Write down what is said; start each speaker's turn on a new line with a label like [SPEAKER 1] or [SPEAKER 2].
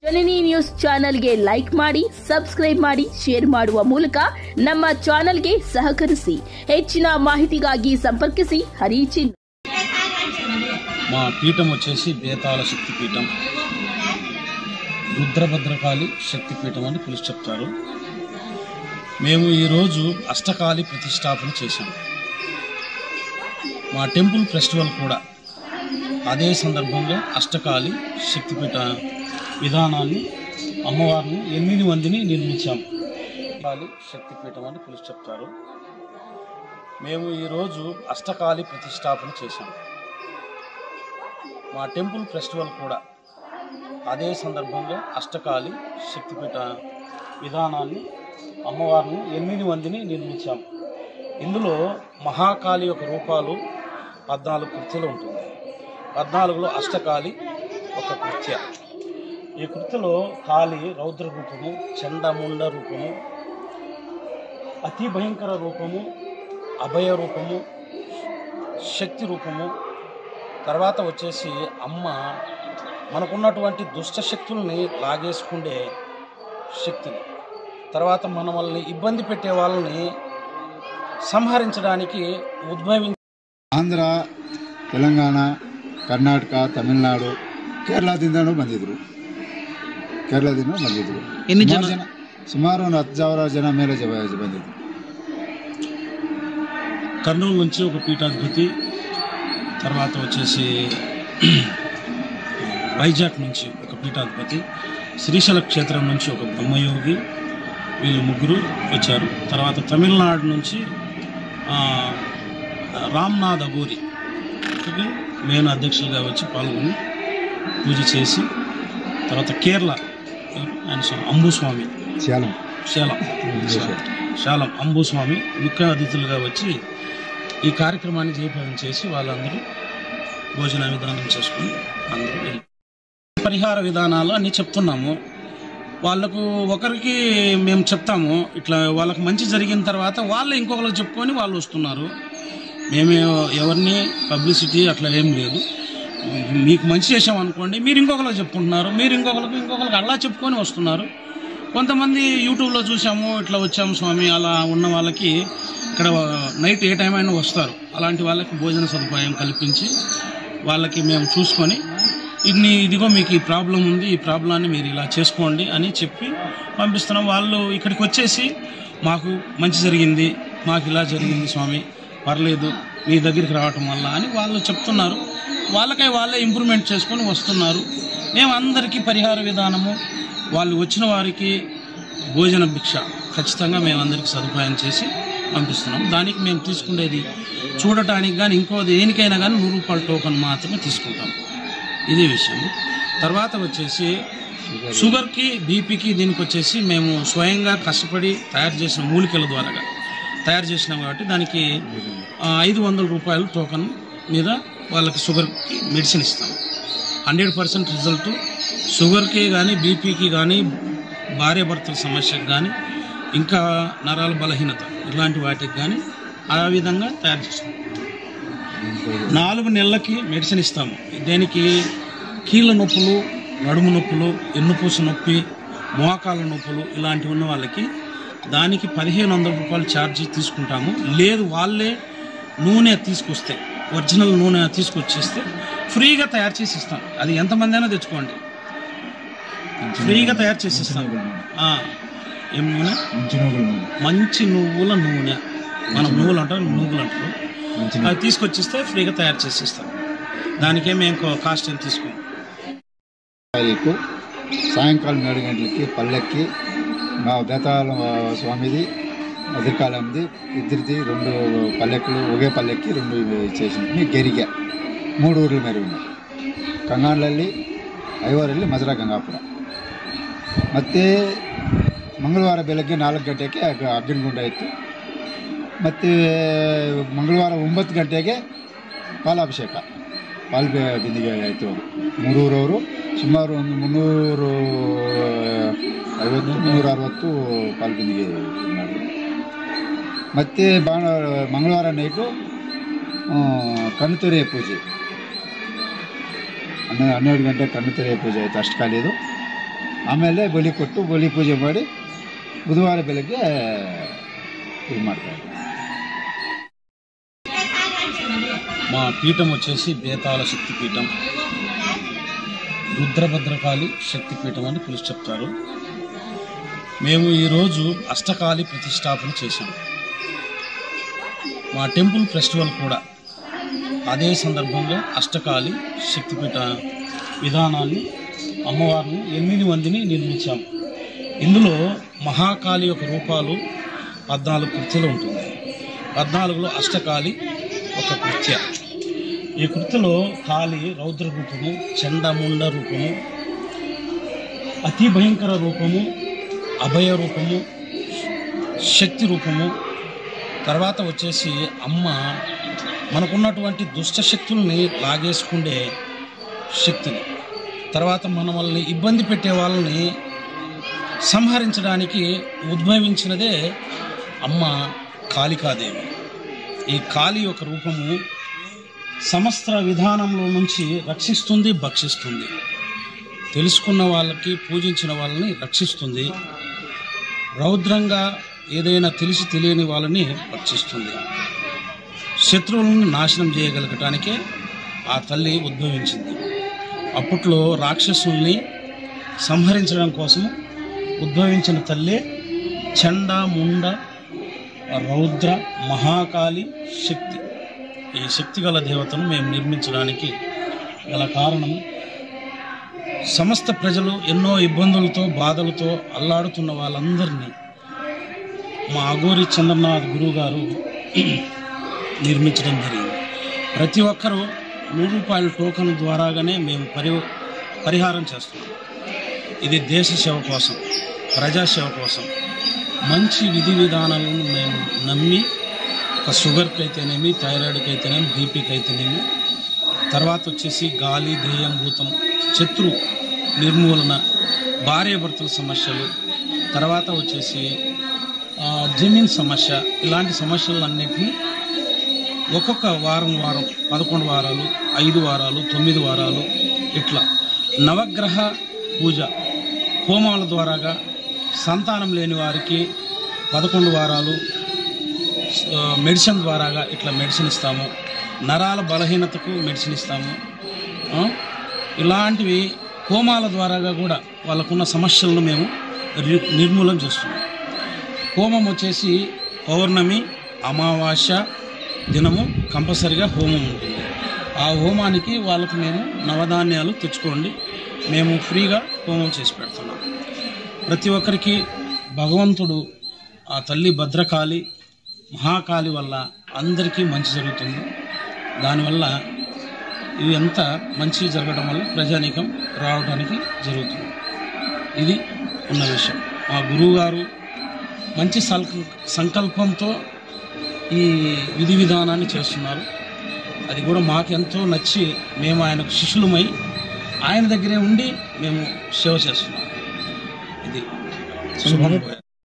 [SPEAKER 1] ಜನನಿ news ಚಾನೆಲ್ಗೆ like ಮಾಡಿ, subscribe ಮಾಡಿ, ಶೇರ್ ಮಾಡುವ ಮೂಲಕ ನಮ್ಮ ಚಾನೆಲ್ಗೆ ಸಹಕರಿಸಿ. ಹೆಚ್ಚಿನ ಮಾಹಿತಿಗಾಗಿ ಸಂಪರ್ಕಿಸಿ ಹರಿಚಿನ್.
[SPEAKER 2] మా పీఠం వచ్చేసి బేతాళ శక్తి పీఠం, రుద్రభద్రకాళి శక్తి పీఠం అని పిలిచి చెప్తారు. మేము ఈరోజు అష్టకాళి ప్రతిష్టాపన చేశాము. మా టెంపుల్ ఫెస్టివల్ కూడా అదే సందర్భంగా అష్టకాళి శక్తిపీఠ విధానాన్ని అమ్మవారిని 8 మందిని నిర్మించాము. కాళి శక్తిపీఠం అని పిలిచి చెప్తారు. మేము ఈరోజు అష్టకాళి ప్రతిష్టాపన చేశాము. మా టెంపుల్ ఫెస్టివల్ కూడా అదే సందర్భంగా అష్టకాళి శక్తిపీఠ విధానాన్ని అమ్మవారిని 8 మందిని నిర్మించాము. ఇందులో మహాకాళి యొక్క రూపాలు 14 కృత్యలు ఉంటుంది. 14లో అష్టకాళి ఒక కృత్య. ఈ కృత్యలో కాళి రౌద్ర రూపము, చండముండ రూపము, అతి భయంకర రూపము, అభయ రూపము, శక్తి రూపము, తర్వాత వచ్చేసి అమ్మ మనకున్నటువంటి దుష్ట శక్తుల్ని లాగేసుకుండే శక్తిని, తర్వాత మనల్ని ఇబ్బంది పెట్టే వాళ్ళని సంహరించడానికి ఉద్భవించి
[SPEAKER 3] ಆಂಧ್ರ, ತೆಲಂಗಾಣ, ಕರ್ನಾಟಕ, ತಮಿಳುನಾಡು, ಕೇರಳದಿಂದನೂ ಬಂದಿದ್ದರು.
[SPEAKER 2] ಎన్ని ಜನ?
[SPEAKER 3] ಸುಮಾರು 10,000 ಜನ ಮೇಲೆ ಬಂದಿದ್ರು.
[SPEAKER 2] కర్నూలు నుంచి ఒక పీఠాధిపతి, తర్వాత వచ్చేసి వైజాగ్ నుంచి ఒక పీఠాధిపతి, శ్రీశైల క్షేత్రం నుంచి ఒక బ్రహ్మయోగి, వీళ్ళు 3 వచ్చారు. తర్వాత తమిళనాడు నుంచి రామ్నాథ్ అఘోరి మెయిన్ అధ్యక్షులుగా వచ్చి పాల్గొని పూజ చేసి, తర్వాత కేరళ ఆయన అంబుస్వామి, శాలం అంబుస్వామి ముఖ్య అతిథులుగా వచ్చి ఈ కార్యక్రమాన్ని జయప్రదం చేసి వాళ్ళందరూ భోజన విధానం చేసుకుని అందరూ పరిహార విధానాలు అన్నీ చెప్తున్నాము. వాళ్ళకు ఒకరికి మేము చెప్తాము, ఇట్లా వాళ్ళకి మంచి జరిగిన తర్వాత వాళ్ళు ఇంకొకరికి చెప్పుకొని వాళ్ళు వస్తున్నారు. మేమే ఎవరిని పబ్లిసిటీ అట్లా ఏం లేదు. మీకు మంచి చేసామనుకోండి, మీరు ఇంకొకరికి చెప్పుకుంటున్నారు, మీరు ఇంకొకరికి అలా చెప్పుకొని వస్తున్నారు. కొంతమంది యూట్యూబ్లో చూసాము, ఇట్లా వచ్చాము స్వామి, అలా ఉన్న వాళ్ళకి ఇక్కడ నైట్ ఏ టైం అయినా వస్తారు. అలాంటి వాళ్ళకి భోజన సదుపాయం కల్పించి వాళ్ళకి మేము చూసుకొని ఇదిగో మీకు ఈ ప్రాబ్లం ఉంది, ఈ ప్రాబ్లాన్ని మీరు ఇలా చేసుకోండి అని చెప్పి పంపిస్తున్నాం. వాళ్ళు ఇక్కడికి వచ్చేసి మాకు మంచి జరిగింది, మాకు ఇలా జరిగింది స్వామి, పర్లేదు మీ దగ్గరికి రావటం వల్ల అని వాళ్ళు చెప్తున్నారు. వాళ్ళకై వాళ్ళే ఇంప్రూవ్మెంట్ చేసుకొని వస్తున్నారు. మేము అందరికీ పరిహార విధానము, వాళ్ళు వచ్చిన వారికి భోజన భిక్ష ఖచ్చితంగా మేము అందరికీ సదుపాయం చేసి పంపిస్తున్నాం. దానికి మేము తీసుకునేది చూడటానికి కానీ ఇంకో దేనికైనా కానీ 100 రూపాయల టోకన్ మాత్రమే తీసుకుంటాం. ఇదే విషయం. తర్వాత వచ్చేసి షుగర్కి, బీపీకి దీనికి వచ్చేసి మేము స్వయంగా కష్టపడి తయారు చేసిన మూలికల ద్వారా తయారు చేసినాం కాబట్టి దానికి 500 రూపాయలు టోకన్ మీద వాళ్ళకి షుగర్కి మెడిసిన్ ఇస్తాం. 100% రిజల్ట్ షుగర్కి కానీ, బీపీకి కానీ, భార్యాభర్తల సమస్యకు కానీ, ఇంకా నరాల బలహీనత ఇలాంటి వాటికి కానీ ఆ విధంగా తయారు చేస్తాం. 4 నెలలకి మెడిసిన్ ఇస్తాము. దేనికి కీళ్ళ నొప్పులు, నడుము నొప్పులు, ఎన్నుపూస నొప్పి, మోకాళ్ళ నొప్పులు ఇలాంటివి ఉన్న వాళ్ళకి దానికి 1,500 రూపాయలు ఛార్జీ తీసుకుంటాము. లేదు వాళ్ళే నూనె తీసుకొస్తే, ఒరిజినల్ నూనె తీసుకొచ్చేస్తే ఫ్రీగా తయారు చేసి ఇస్తాం. అది ఎంతమంది అయినా తెచ్చుకోండి, ఫ్రీగా తయారు చేసి ఇస్తాం. ఏం నూనె? మంచి నువ్వుల నూనె. మనం నువ్వులు అంటారు, అది తీసుకొచ్చిస్తే ఫ్రీగా తయారు చేసి ఇస్తాం. దానికే మేము కాస్ట్ ఏం తీసుకోం.
[SPEAKER 3] సాయంకాలం 7 గంటలకి పల్లెక్కి మా బేతాళ స్వామిది, అధికాలంది, ఇద్దరిది 2 పల్లెక్కులు, ఒకే పల్లెక్కి 2 చేసింది. గెరిగా 3 ఊర్ల ಮೇಲೆ ఉన్నాయి. ಕಂಗಾಳಲ್ಲಿ, ಐವರಲ್ಲಿ, ಮಜರಾ ಗಂಗಾಪುರ. ಮತ್ತು ಮಂಗಳವಾರ ಬೆಳಗ್ಗೆ 4 ಗಂಟೆಗೆ ಅಗ್ನಿಗುಂಡ ಇತ್ತು. ಮತ್ತು ಮಂಗಳವಾರ 9 ಗಂಟೆಗೆ ಪಾಲಾಭಿಷೇಕ, ಪಾಲ್ ಬಿಂದಿಗೆ ಆಯಿತು. 3 ಊರವರು ಸುಮಾರು ಒಂದು 350-360 ಪಾಲ್ ಬಿಂದಿಗೆ ಮಾಡಿದ್ರು. ಮತ್ತು ಮಂಗಳವಾರ ನೈಟು ಕಣ್ಣುತೆರೆಯ ಪೂಜೆ, 12 ಗಂಟೆ ಕಣ್ಣುತೆರೆಯ ಪೂಜೆ ಆಯಿತು. ಅಷ್ಟಕಾಲಿದು ಆಮೇಲೆ ಬಲಿ ಕೊಟ್ಟು ಬಲಿ ಪೂಜೆ ಮಾಡಿ ಬುಧವಾರ ಬೆಳಗ್ಗೆ ಇದು ಮಾಡ್ತಾರೆ.
[SPEAKER 2] మా పీఠం వచ్చేసి బేతాళ శక్తిపీఠం, రుద్రభద్రకాళి శక్తిపీఠం అని పిలిచి చెప్తారు. మేము ఈరోజు అష్టకాళి ప్రతిష్టాపన చేశాం. మా టెంపుల్ ఫెస్టివల్ కూడా అదే సందర్భంగా అష్టకాళి శక్తిపీఠ విధానాన్ని అమ్మవారిని 8 మందిని నిర్మించాం. ఇందులో మహాకాళి యొక్క రూపాలు 14 కృత్యలు ఉంటుంది. 14లో అష్టకాళి ఒక కృత్య. ఈ కృత్యలో కాళి రౌద్ర రూపము, చండముండ రూపము, అతి భయంకర రూపము, అభయ రూపము, శక్తి రూపము, తర్వాత వచ్చేసి అమ్మ మనకున్నటువంటి దుష్ట శక్తుల్ని లాగేసుకుండే శక్తిని, తర్వాత మనల్ని ఇబ్బంది పెట్టే వాళ్ళని సంహరించడానికి ఉద్భవించినదే అమ్మ కాళికాదేవి. ఈ కాళి యొక్క రూపము సమస్త విధానంలో నుంచి రక్షిస్తుంది, భక్షిస్తుంది. తెలుసుకున్న వాళ్ళకి, పూజించిన వాళ్ళని రక్షిస్తుంది. రౌద్రంగా ఏదైనా తెలిసి తెలియని వాళ్ళని రక్షిస్తుంది. శత్రువులను నాశనం చేయగలగటానికే ఆ తల్లి ఉద్భవించింది. అప్పట్లో రాక్షసుల్ని సంహరించడం కోసం ఉద్భవించిన తల్లే చండ, ముండ, రౌద్ర, మహాకాళి శక్తి. ఈ శక్తి గల దేవతను మేము నిర్మించడానికి గల కారణం, సమస్త ప్రజలు ఎన్నో ఇబ్బందులతో, బాధలతో అల్లాడుతున్న వాళ్ళందరినీ మా అఘోరి చంద్రనాథ్ గురువు గారు నిర్మించడం జరిగింది. ప్రతి ఒక్కరూ ₹100 టోకెన్ ద్వారాగానే మేము పరిహారం చేస్తున్నాం. ఇది దేశ సేవ కోసం, ప్రజాసేవ కోసం, మంచి విధి విధానాలను మేము నమ్మి, ఒక షుగర్కి అయితేనేమి, థైరాయిడ్కి అయితేనేమి, బీపీకి అయితేనేమి, తర్వాత వచ్చేసి గాలి, దెయ్యం, భూతం, శత్రు నిర్మూలన, భార్యాభర్తల సమస్యలు, తర్వాత వచ్చేసి జమీన్ సమస్య, ఇలాంటి సమస్యలన్నింటినీ ఒక్కొక్క వారం 11 వారాలు, 5 వారాలు, 9 వారాలు ఇట్లా నవగ్రహ పూజ హోమాల ద్వారాగా సంతానం లేని వారికి 11 వారాలు మెడిసిన్ ద్వారాగా ఇట్లా మెడిసిన్ ఇస్తాము. నరాల బలహీనతకు మెడిసిన్ ఇస్తాము. ఇలాంటివి హోమాల ద్వారాగా కూడా వాళ్ళకున్న సమస్యలను మేము నిర్మూలన చేస్తున్నాం. హోమం వచ్చేసి పౌర్ణమి, అమావాస్య దినము కంపల్సరిగా హోమం ఉంటుంది. ఆ హోమానికి వాళ్ళకు మేము నవధాన్యాలు తెచ్చుకోండి, మేము ఫ్రీగా హోమం చేసి పెడుతున్నాం. ప్రతి ఒక్కరికి భగవంతుడు, ఆ తల్లి భద్రకాళి, మహాకాళి వల్ల అందరికీ మంచి జరుగుతుంది. దానివల్ల ఇది ఎంత మంచి జరగడం వల్ల ప్రజానీకం రావడానికి జరుగుతుంది. ఇది ఉన్న విషయం. మా గురువుగారు మంచి సంకల్పంతో ఈ విధి విధానాన్ని చేస్తున్నారు. అది కూడా మాకెంతో నచ్చి మేము ఆయనకు శిష్యులమై ఆయన దగ్గరే ఉండి మేము సేవ చేస్తున్నాం. ఇది శుభం.